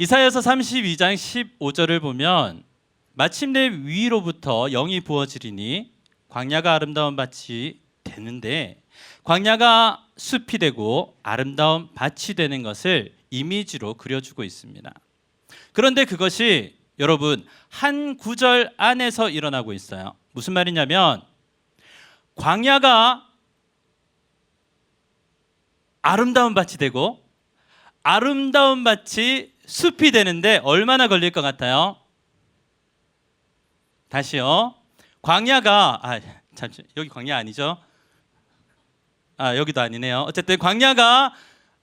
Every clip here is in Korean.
이사야서 32장 15절을 보면 마침내 위로부터 영이 부어지리니 광야가 아름다운 밭이 되는데 광야가 숲이 되고 아름다운 밭이 되는 것을 이미지로 그려주고 있습니다. 그런데 그것이 여러분 한 구절 안에서 일어나고 있어요. 무슨 말이냐면 광야가 아름다운 밭이 되고 아름다운 밭이 숲이 되는데 얼마나 걸릴 것 같아요? 다시요. 광야가 잠시 여기 광야 아니죠? 여기도 아니네요. 어쨌든 광야가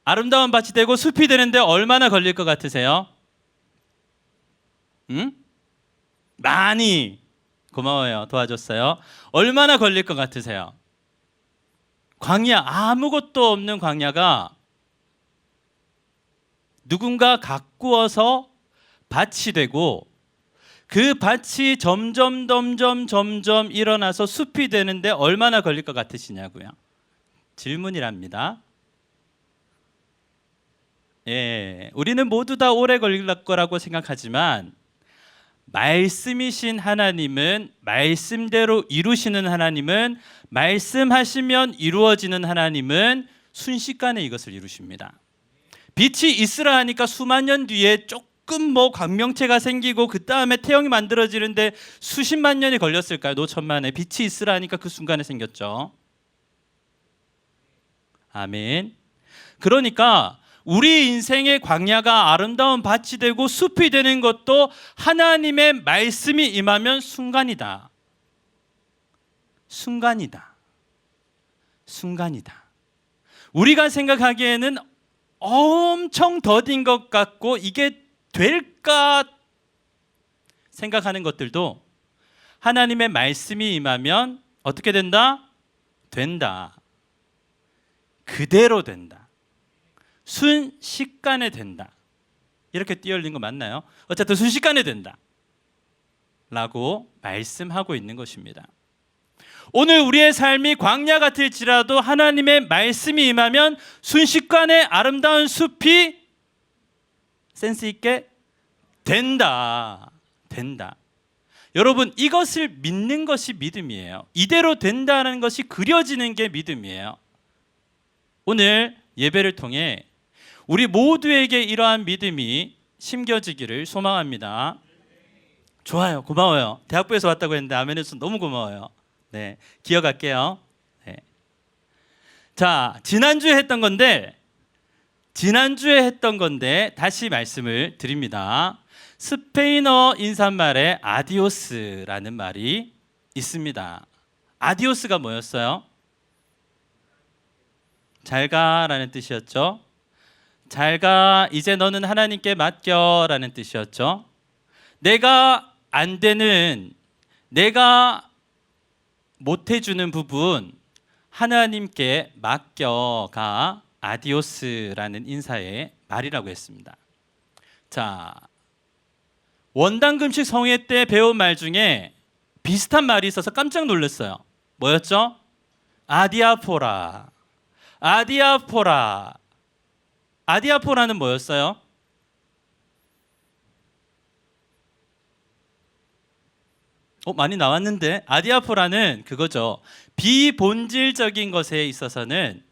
아름다운 밭이 되고 숲이 되는데 얼마나 걸릴 것 같으세요? 많이. 고마워요. 도와줬어요. 얼마나 걸릴 것 같으세요? 광야, 아무것도 없는 광야가 누군가 가꾸어서 밭이 되고 그 밭이 점점 일어나서 숲이 되는데 얼마나 걸릴 것 같으시냐고요? 질문이랍니다. 우리는 모두 다 오래 걸릴 거라고 생각하지만 말씀이신 하나님은 말씀대로 이루시는 하나님은 말씀하시면 이루어지는 하나님은 순식간에 이것을 이루십니다. 빛이 있으라 하니까 수만 년 뒤에 조금 광명체가 생기고 그 다음에 태영이 만들어지는데 수십만 년이 걸렸을까요? 노천만에 빛이 있으라 하니까 그 순간에 생겼죠. 아멘. 그러니까 우리 인생의 광야가 아름다운 밭이 되고 숲이 되는 것도 하나님의 말씀이 임하면 순간이다. 우리가 생각하기에는 엄청 더딘 것 같고 이게 될까 생각하는 것들도 하나님의 말씀이 임하면 어떻게 된다? 된다. 그대로 된다. 순식간에 된다. 이렇게 띄어올린 거 맞나요? 어쨌든 순식간에 된다 라고 말씀하고 있는 것입니다. 오늘 우리의 삶이 광야 같을지라도 하나님의 말씀이 임하면 순식간에 아름다운 숲이 센스 있게 된다. 여러분, 이것을 믿는 것이 믿음이에요. 이대로 된다는 것이 그려지는 게 믿음이에요. 오늘 예배를 통해 우리 모두에게 이러한 믿음이 심겨지기를 소망합니다. 좋아요. 고마워요. 대학부에서 왔다고 했는데 아멘해서 너무 고마워요. 네, 기억할게요. 네. 자, 지난주에 했던 건데 다시 말씀을 드립니다. 스페인어 인사말에 아디오스라는 말이 있습니다. 아디오스가 뭐였어요? 잘가라는 뜻이었죠. 잘가, 이제 너는 하나님께 맡겨라는 뜻이었죠. 내가 안 되는, 내가 못해주는 부분 하나님께 맡겨가 아디오스라는 인사의 말이라고 했습니다. 자, 원당금식 성회 때 배운 말 중에 비슷한 말이 있어서 깜짝 놀랐어요. 뭐였죠? 아디아포라는 뭐였어요? 많이 나왔는데 아디아포라는 그거죠. 비본질적인 것에 있어서는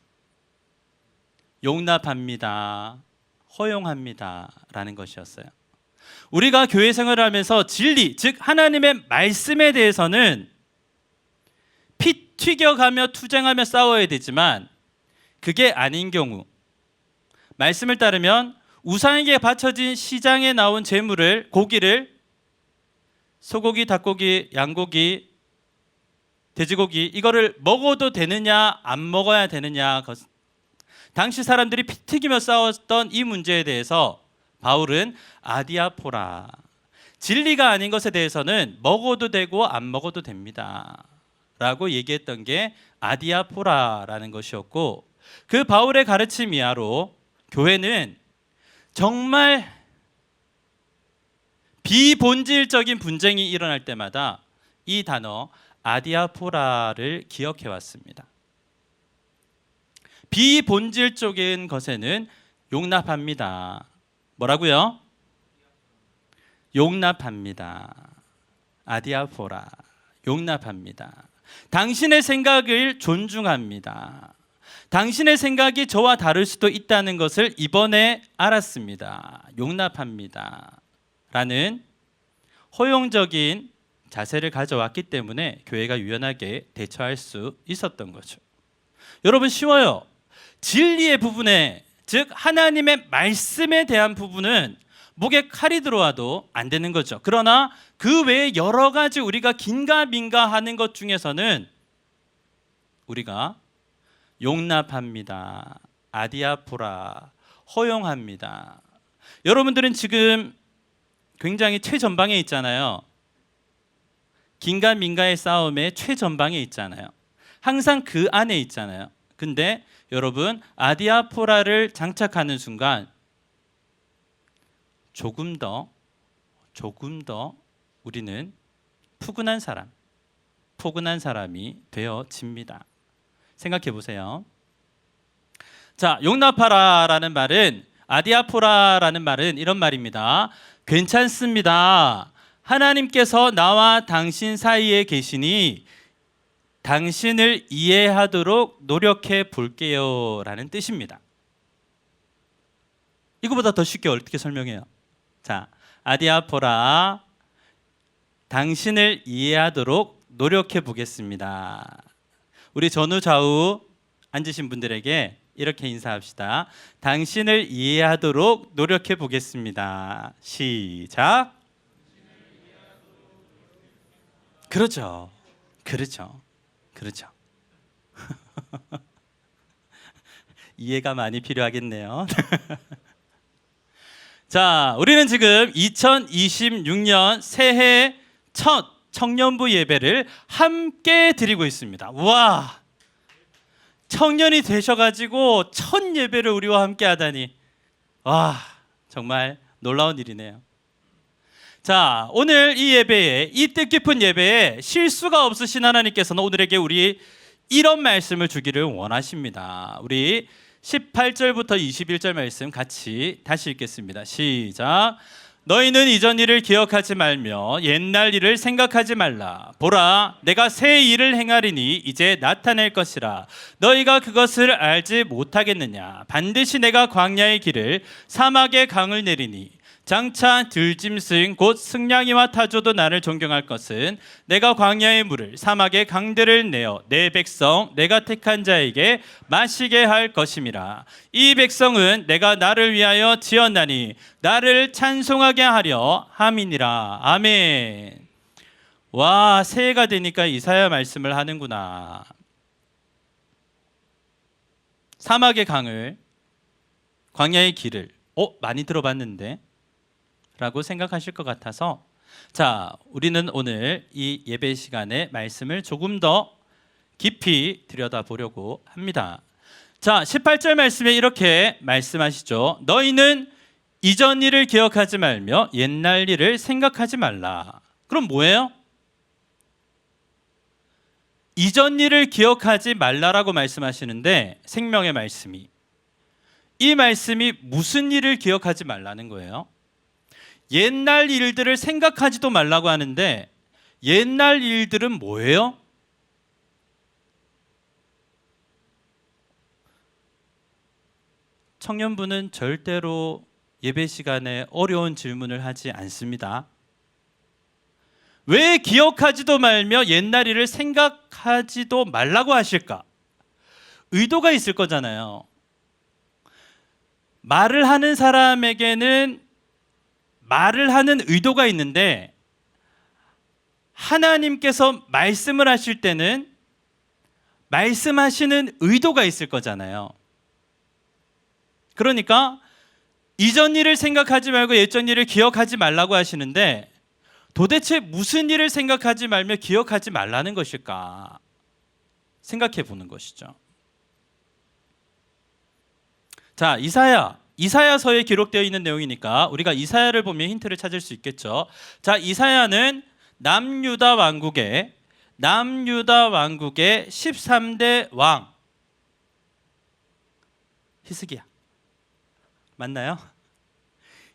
용납합니다, 허용합니다 라는 것이었어요. 우리가 교회 생활을 하면서 진리, 즉 하나님의 말씀에 대해서는 피 튀겨가며 투쟁하며 싸워야 되지만 그게 아닌 경우, 말씀을 따르면 우상에게 바쳐진 시장에 나온 재물을, 고기를, 소고기, 닭고기, 양고기, 돼지고기, 이거를 먹어도 되느냐 안 먹어야 되느냐, 당시 사람들이 피 튀기며 싸웠던 이 문제에 대해서 바울은 아디아포라, 진리가 아닌 것에 대해서는 먹어도 되고 안 먹어도 됩니다 라고 얘기했던 게 아디아포라라는 것이었고, 그 바울의 가르침 이하로 교회는 정말 비본질적인 분쟁이 일어날 때마다 이 단어 아디아포라를 기억해 왔습니다. 비본질적인 것에는 용납합니다. 뭐라고요? 용납합니다. 아디아포라, 용납합니다. 당신의 생각을 존중합니다. 당신의 생각이 저와 다를 수도 있다는 것을 이번에 알았습니다. 용납합니다. 라는 허용적인 자세를 가져왔기 때문에 교회가 유연하게 대처할 수 있었던 거죠. 여러분, 쉬워요. 진리의 부분에, 즉 하나님의 말씀에 대한 부분은 목에 칼이 들어와도 안 되는 거죠. 그러나 그 외에 여러 가지 우리가 긴가민가 하는 것 중에서는 우리가 용납합니다. 아디아포라, 허용합니다. 여러분들은 지금 굉장히 최전방에 있잖아요. 긴가민가의 싸움의 최전방에 있잖아요. 항상 그 안에 있잖아요. 근데 여러분, 아디아포라를 장착하는 순간 조금 더 우리는 포근한 사람이 되어집니다. 생각해 보세요. 자, 용납하라라는 말은, 아디아포라라는 말은 이런 말입니다. 괜찮습니다. 하나님께서 나와 당신 사이에 계시니 당신을 이해하도록 노력해 볼게요 라는 뜻입니다. 이거보다 더 쉽게 어떻게 설명해요? 자, 아디아포라, 당신을 이해하도록 노력해 보겠습니다. 우리 전후 좌우 앉으신 분들에게 이렇게 인사합시다. 당신을 이해하도록 노력해 보겠습니다. 시작. 그렇죠. 이해가 많이 필요하겠네요. 자, 우리는 지금 2026년 새해 첫 청년부 예배를 함께 드리고 있습니다. 와, 청년이 되셔가지고 첫 예배를 우리와 함께 하다니, 와, 정말 놀라운 일이네요. 자, 오늘 이 예배에, 이 뜻깊은 예배에 실수가 없으신 하나님께서는 오늘에게 우리 이런 말씀을 주기를 원하십니다. 우리 18절부터 21절 말씀 같이 다시 읽겠습니다. 시작. 너희는 이전 일을 기억하지 말며 옛날 일을 생각하지 말라. 보라, 내가 새 일을 행하리니 이제 나타낼 것이라. 너희가 그것을 알지 못하겠느냐. 반드시 내가 광야의 길을, 사막의 강을 내리니 장차 들짐승 곧 승냥이와 타조도 나를 존경할 것은 내가 광야의 물을, 사막의 강들을 내어 내 백성 내가 택한 자에게 마시게 할 것임이라. 이 백성은 내가 나를 위하여 지었나니 나를 찬송하게 하려 함이니라. 아멘. 와, 새해가 되니까 이사야 말씀을 하는구나. 사막의 강을, 광야의 길을, 많이 들어봤는데 라고 생각하실 것 같아서, 자, 우리는 오늘 이 예배 시간에 말씀을 조금 더 깊이 들여다보려고 합니다. 자, 18절 말씀에 이렇게 말씀하시죠. 너희는 이전 일을 기억하지 말며 옛날 일을 생각하지 말라. 그럼 뭐예요? 이전 일을 기억하지 말라라고 말씀하시는데, 생명의 말씀이, 이 말씀이 무슨 일을 기억하지 말라는 거예요? 옛날 일들을 생각하지도 말라고 하는데, 옛날 일들은 뭐예요? 청년부는 절대로 예배 시간에 어려운 질문을 하지 않습니다. 왜 기억하지도 말며 옛날 일을 생각하지도 말라고 하실까? 의도가 있을 거잖아요. 말을 하는 사람에게는 말을 하는 의도가 있는데, 하나님께서 말씀을 하실 때는 말씀하시는 의도가 있을 거잖아요. 그러니까 이전 일을 생각하지 말고 예전 일을 기억하지 말라고 하시는데, 도대체 무슨 일을 생각하지 말며 기억하지 말라는 것일까 생각해 보는 것이죠. 자, 이사야서에 기록되어 있는 내용이니까 우리가 이사야를 보면 힌트를 찾을 수 있겠죠. 자, 이사야는 남유다 왕국의 13대 왕 히스기야, 맞나요?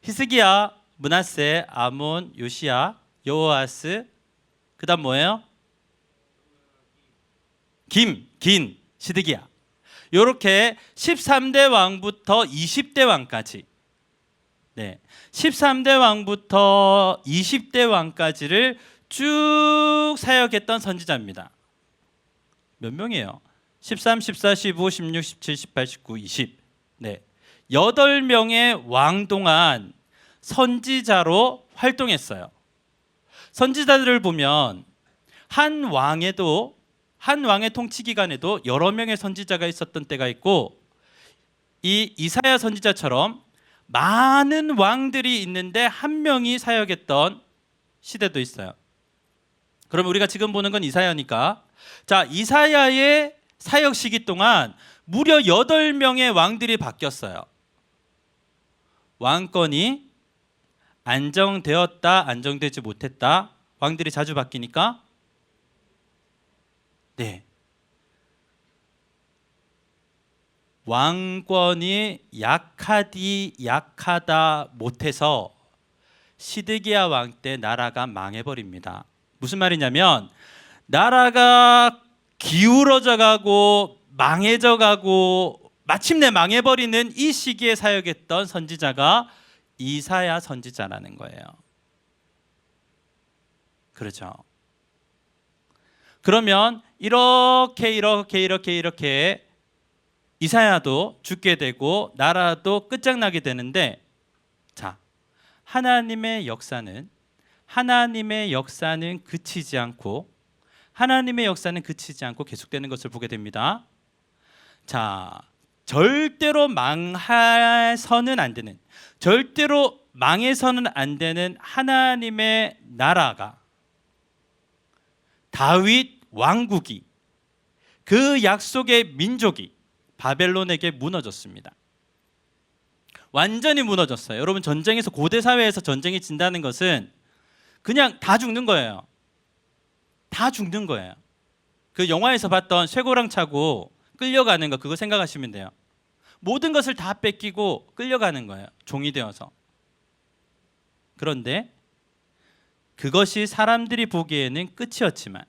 히스기야 므낫세, 아몬, 요시야, 여호아스, 그다음 뭐예요? 긴, 시드기야. 요렇게 13대 왕부터 20대 왕까지, 네, 13대 왕부터 20대 왕까지를 쭉 사역했던 선지자입니다. 몇 명이에요? 13, 14, 15, 16, 17, 18, 19, 20. 네. 8명의 왕 동안 선지자로 활동했어요. 선지자들을 보면 한 왕의 통치 기간에도 여러 명의 선지자가 있었던 때가 있고, 이 이사야 선지자처럼 많은 왕들이 있는데 한 명이 사역했던 시대도 있어요. 그럼 우리가 지금 보는 건 이사야니까, 자, 이사야의 사역 시기 동안 무려 8명의 왕들이 바뀌었어요. 왕권이 안정되었다, 안정되지 못했다. 왕들이 자주 바뀌니까, 네, 왕권이 약하다 못해서 시드기야 왕 때 나라가 망해버립니다. 무슨 말이냐면 나라가 기울어져 가고 망해져 가고 마침내 망해버리는 이 시기에 사역했던 선지자가 이사야 선지자라는 거예요. 그렇죠. 그러면 이렇게 이사야도 죽게 되고 나라도 끝장나게 되는데, 자, 하나님의 역사는 그치지 않고 계속되는 것을 보게 됩니다. 자, 절대로 망해서는 안 되는 하나님의 나라가, 다윗 왕국이, 그 약속의 민족이 바벨론에게 무너졌습니다. 완전히 무너졌어요. 여러분, 전쟁에서, 고대 사회에서 전쟁이 진다는 것은 그냥 다 죽는 거예요. 다 죽는 거예요. 그 영화에서 봤던 쇠고랑 차고 끌려가는 거, 그거 생각하시면 돼요. 모든 것을 다 뺏기고 끌려가는 거예요. 종이 되어서. 그런데 그것이 사람들이 보기에는 끝이었지만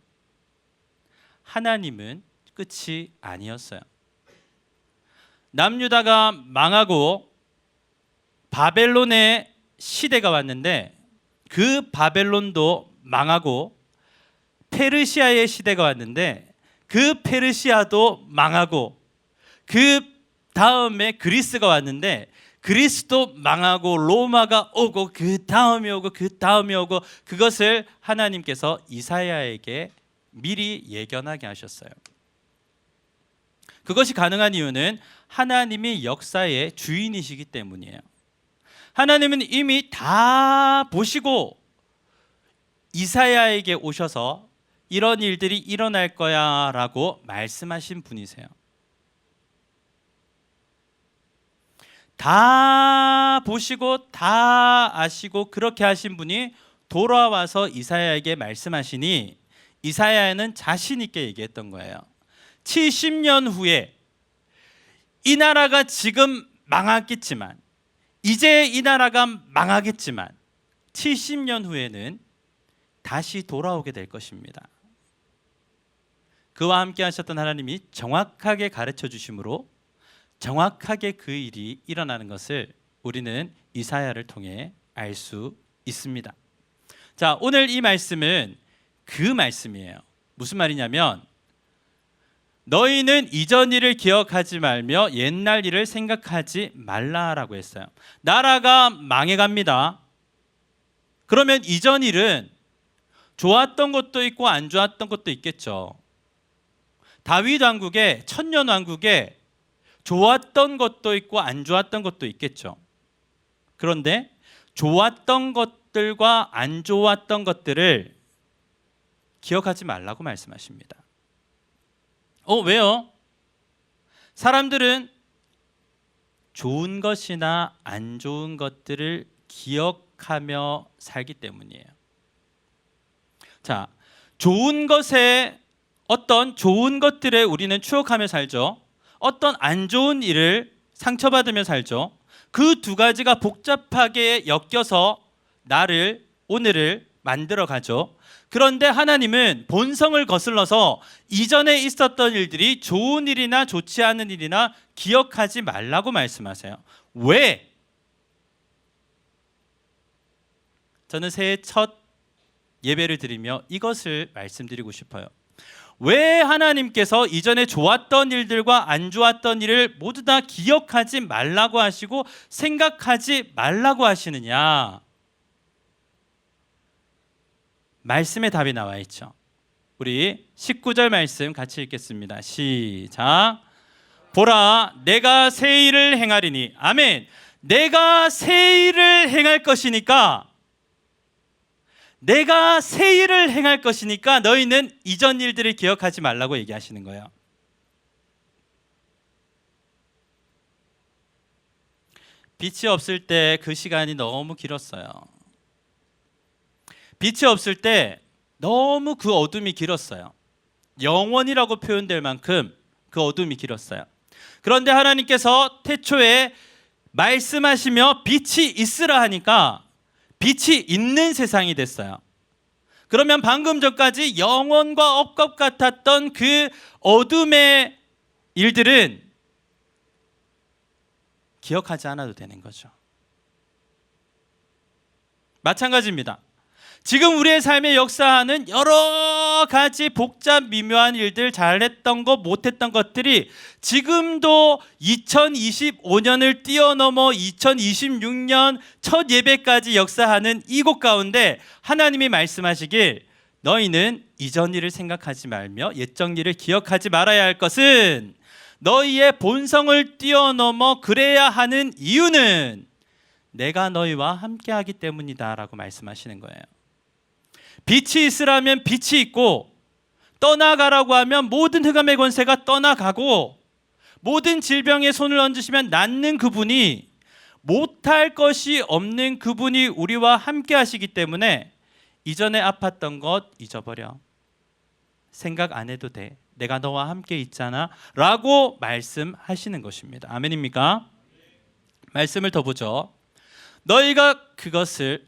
하나님은 끝이 아니었어요. 남유다가 망하고 바벨론의 시대가 왔는데, 그 바벨론도 망하고 페르시아의 시대가 왔는데 그 페르시아도 망하고, 그 다음에 그리스가 왔는데 그리스도 망하고, 로마가 오고, 그 다음이 오고, 그것을 하나님께서 이사야에게 미리 예견하게 하셨어요. 그것이 가능한 이유는 하나님이 역사의 주인이시기 때문이에요. 하나님은 이미 다 보시고 이사야에게 오셔서 이런 일들이 일어날 거야 라고 말씀하신 분이세요. 다 보시고 다 아시고 그렇게 하신 분이 돌아와서 이사야에게 말씀하시니, 이사야는 자신 있게 얘기했던 거예요. 70년 후에 이 나라가 지금 망하겠지만, 이제 이 나라가 망하겠지만 70년 후에는 다시 돌아오게 될 것입니다. 그와 함께 하셨던 하나님이 정확하게 가르쳐 주심으로 정확하게 그 일이 일어나는 것을 우리는 이사야를 통해 알 수 있습니다. 자, 오늘 이 말씀은 그 말씀이에요. 무슨 말이냐면, 너희는 이전 일을 기억하지 말며 옛날 일을 생각하지 말라라고 했어요. 나라가 망해갑니다. 그러면 이전 일은 좋았던 것도 있고 안 좋았던 것도 있겠죠. 다윗 왕국에, 천년 왕국에 좋았던 것도 있고 안 좋았던 것도 있겠죠. 그런데 좋았던 것들과 안 좋았던 것들을 기억하지 말라고 말씀하십니다. 왜요? 사람들은 좋은 것이나 안 좋은 것들을 기억하며 살기 때문이에요. 자, 좋은 것에, 어떤 좋은 것들에 우리는 추억하며 살죠. 어떤 안 좋은 일을 상처받으며 살죠. 그 두 가지가 복잡하게 엮여서 나를 오늘을 만들어 가죠. 그런데 하나님은 본성을 거슬러서 이전에 있었던 일들이 좋은 일이나 좋지 않은 일이나 기억하지 말라고 말씀하세요. 왜? 저는 새해 첫 예배를 드리며 이것을 말씀드리고 싶어요. 왜 하나님께서 이전에 좋았던 일들과 안 좋았던 일을 모두 다 기억하지 말라고 하시고 생각하지 말라고 하시느냐? 말씀에 답이 나와 있죠. 우리 19절 말씀 같이 읽겠습니다. 시작. 보라, 내가 새 일을 행하리니. 아멘. 내가 새 일을 행할 것이니까, 내가 새 일을 행할 것이니까 너희는 이전 일들을 기억하지 말라고 얘기하시는 거예요. 빛이 없을 때 그 시간이 너무 길었어요. 빛이 없을 때 너무 그 어둠이 길었어요. 영원이라고 표현될 만큼 그 어둠이 길었어요. 그런데 하나님께서 태초에 말씀하시며 빛이 있으라 하니까 빛이 있는 세상이 됐어요. 그러면 방금 전까지 영원과 엇것 같았던 그 어둠의 일들은 기억하지 않아도 되는 거죠. 마찬가지입니다. 지금 우리의 삶에 역사하는 여러 가지 복잡 미묘한 일들, 잘했던 것, 못했던 것들이 지금도 2025년을 뛰어넘어 2026년 첫 예배까지 역사하는 이곳 가운데 하나님이 말씀하시길, 너희는 이전 일을 생각하지 말며 옛적 일을 기억하지 말아야 할 것은 너희의 본성을 뛰어넘어 그래야 하는 이유는 내가 너희와 함께하기 때문이다 라고 말씀하시는 거예요. 빛이 있으라면 빛이 있고, 떠나가라고 하면 모든 흑암의 권세가 떠나가고, 모든 질병에 손을 얹으시면 낫는 그분이, 못할 것이 없는 그분이 우리와 함께 하시기 때문에 이전에 아팠던 것 잊어버려. 생각 안 해도 돼. 내가 너와 함께 있잖아 라고 말씀하시는 것입니다. 아멘입니까? 말씀을 더 보죠. 너희가 그것을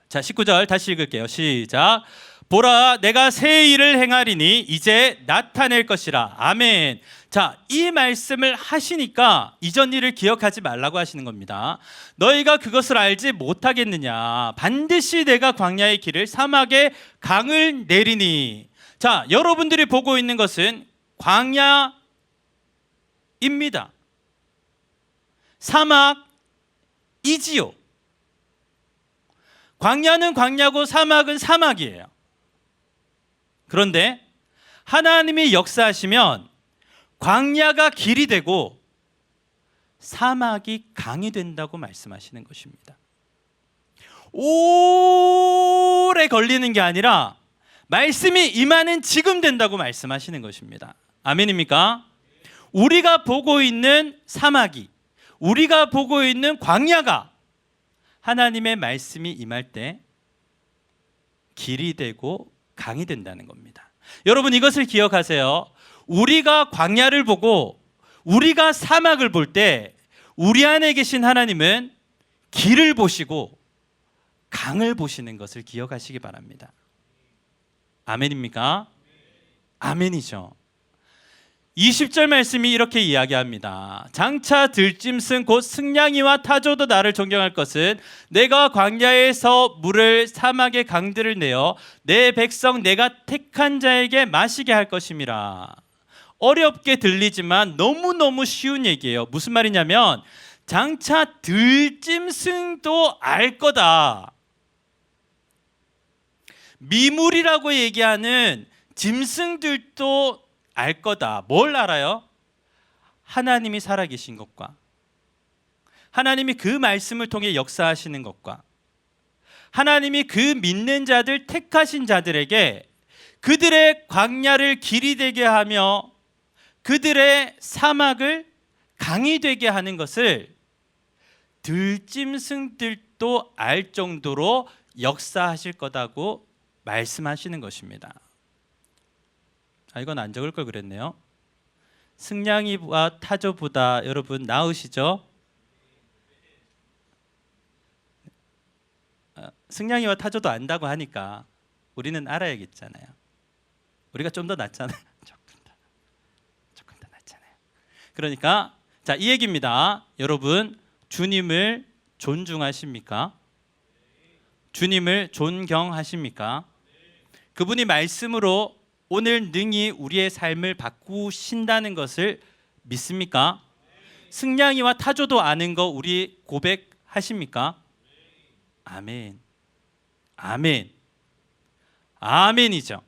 자, 19절 다시 읽을게요. 시작. 보라, 내가 새 일을 행하리니 이제 나타낼 것이라. 아멘. 자, 이 말씀을 하시니까 이전 일을 기억하지 말라고 하시는 겁니다. 너희가 그것을 알지 못하겠느냐? 반드시 내가 광야의 길을, 사막에 강을 내리니. 자, 여러분들이 보고 있는 것은 광야입니다. 사막이지요. 광야는 광야고 사막은 사막이에요. 그런데 하나님이 역사하시면 광야가 길이 되고 사막이 강이 된다고 말씀하시는 것입니다. 오래 걸리는 게 아니라 말씀이 임하는 지금 된다고 말씀하시는 것입니다. 아멘입니까? 우리가 보고 있는 사막이, 우리가 보고 있는 광야가 하나님의 말씀이 임할 때 길이 되고 강이 된다는 겁니다. 여러분, 이것을 기억하세요. 우리가 광야를 보고 우리가 사막을 볼 때 우리 안에 계신 하나님은 길을 보시고 강을 보시는 것을 기억하시기 바랍니다. 아멘입니까? 아멘이죠. 20절 말씀이 이렇게 이야기합니다. 장차 들짐승 곧 승냥이와 타조도 나를 존경할 것은 내가 광야에서 물을, 사막의 강들을 내어 내 백성 내가 택한 자에게 마시게 할 것임이라. 어렵게 들리지만 너무너무 쉬운 얘기예요. 무슨 말이냐면 장차 들짐승도 알 거다. 미물이라고 얘기하는 짐승들도 알 거다. 뭘 알아요? 하나님이 살아계신 것과, 하나님이 그 말씀을 통해 역사하시는 것과, 하나님이 그 믿는 자들, 택하신 자들에게 그들의 광야를 길이 되게 하며 그들의 사막을 강이 되게 하는 것을 들짐승들도 알 정도로 역사하실 거다고 말씀하시는 것입니다. 이건 안 적을 걸 그랬네요. 승냥이와 타조보다 여러분 나으시죠? 승냥이와 타조도 안다고 하니까 우리는 알아야겠잖아요. 우리가 좀 더 낫잖아요. 조금 더 낫잖아요. 그러니까 자, 이 얘기입니다. 여러분, 주님을 존중하십니까? 주님을 존경하십니까? 그분이 말씀으로 오늘 능히 우리의 삶을 바꾸신다는 것을 믿습니까? 승냥이와 타조도 아는 거 우리 고백하십니까? 아멘. 아멘. 아멘이죠.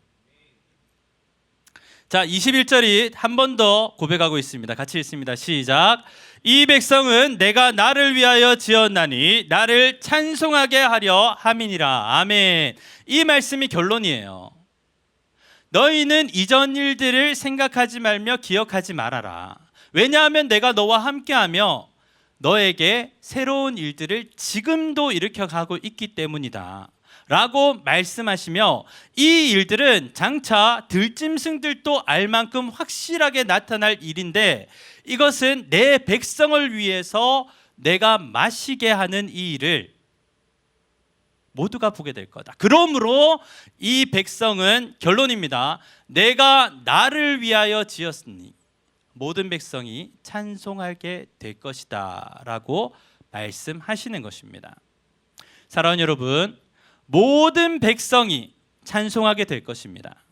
자, 21절이 한 번 더 고백하고 있습니다. 같이 읽습니다. 시작. 이 백성은 내가 나를 위하여 지었나니 나를 찬송하게 하려 함이니라. 아멘. 이 말씀이 결론이에요. 너희는 이전 일들을 생각하지 말며 기억하지 말아라. 왜냐하면 내가 너와 함께하며 너에게 새로운 일들을 지금도 일으켜가고 있기 때문이다 라고 말씀하시며, 이 일들은 장차 들짐승들도 알 만큼 확실하게 나타날 일인데, 이것은 내 백성을 위해서 내가 마시게 하는 이 일을 모두가 보게 될 거다. 그러므로 이 백성은, 결론입니다, 내가 나를 위하여 지었으니 모든 백성이 찬송하게 될 것이다 라고 말씀하시는 것입니다. 사랑하는 여러분, 모든 백성이 찬송하게 될 것입니다.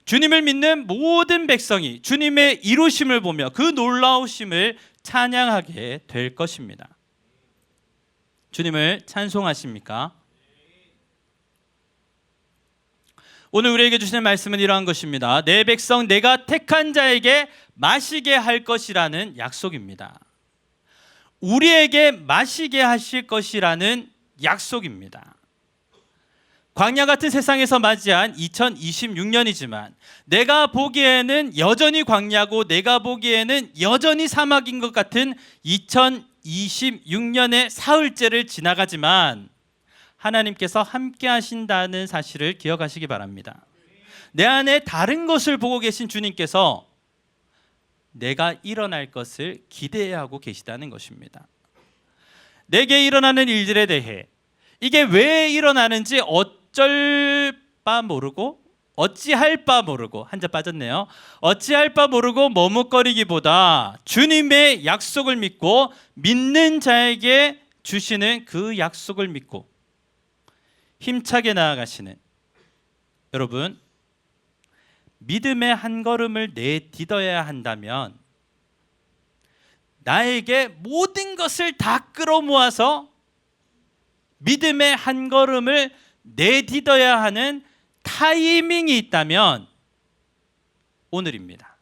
주님을 믿는 모든 백성이 주님의 이루심을 보며 그 놀라우심을 찬양하게 될 것입니다. 주님을 찬송하십니까? 오늘 우리에게 주시는 말씀은 이러한 것입니다. 내 백성 내가 택한 자에게 마시게 할 것이라는 약속입니다. 우리에게 마시게 하실 것이라는 약속입니다. 광야 같은 세상에서 맞이한 2026년이지만 내가 보기에는 여전히 광야고 내가 보기에는 여전히 사막인 것 같은 2026년의 사흘째를 지나가지만 하나님께서 함께 하신다는 사실을 기억하시기 바랍니다. 내 안에 다른 것을 보고 계신 주님께서 내가 일어날 것을 기대하고 계시다는 것입니다. 내게 일어나는 일들에 대해 이게 왜 일어나는지 어쩔 바 모르고 어찌할 바 모르고, 한자 빠졌네요. 어찌할 바 모르고 머뭇거리기보다 주님의 약속을 믿고 믿는 자에게 주시는 그 약속을 믿고 힘차게 나아가시는 여러분, 믿음의 한 걸음을 내딛어야 한다면 나에게 모든 것을 다 끌어모아서 믿음의 한 걸음을 내딛어야 하는 타이밍이 있다면 오늘입니다.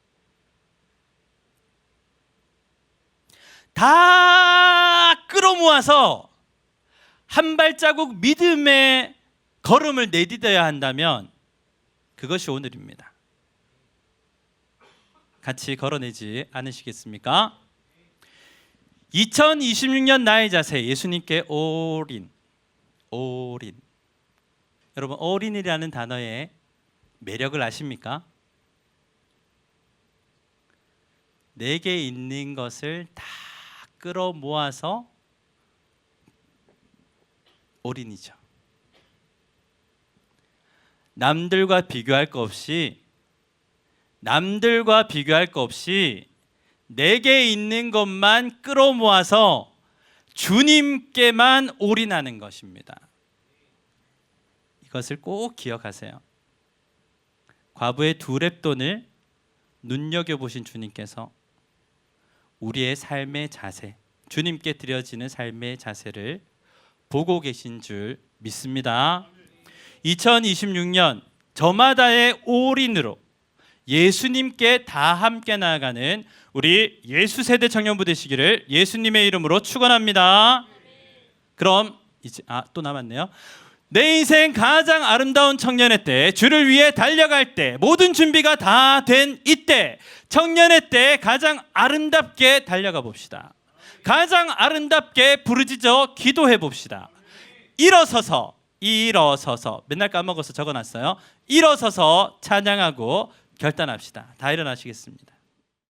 다 끌어모아서 한 발자국 믿음의 걸음을 내딛어야 한다면 그것이 오늘입니다. 같이 걸어내지 않으시겠습니까? 2026년 나의 자세, 예수님께 올인. 여러분, 올인이라는 단어의 매력을 아십니까? 내게 있는 것을 다 끌어모아서 올인이죠. 남들과 비교할 거 없이 내게 있는 것만 끌어모아서 주님께만 올인하는 것입니다. 이것을 꼭 기억하세요. 과부의 두 렙돈을 눈여겨보신 주님께서 우리의 삶의 자세, 주님께 드려지는 삶의 자세를 보고 계신 줄 믿습니다. 2026년 저마다의 올인으로 예수님께 다 함께 나아가는 우리 예수세대 청년부 되시기를 예수님의 이름으로 축원합니다. 그럼 이제 또 남았네요. 내 인생 가장 아름다운 청년의 때, 주를 위해 달려갈 때, 모든 준비가 다 된 이때, 청년의 때 가장 아름답게 달려가 봅시다. 가장 아름답게 부르짖어 기도해 봅시다. 일어서서 맨날 까먹어서 적어놨어요. 일어서서 찬양하고 결단합시다. 다 일어나시겠습니다.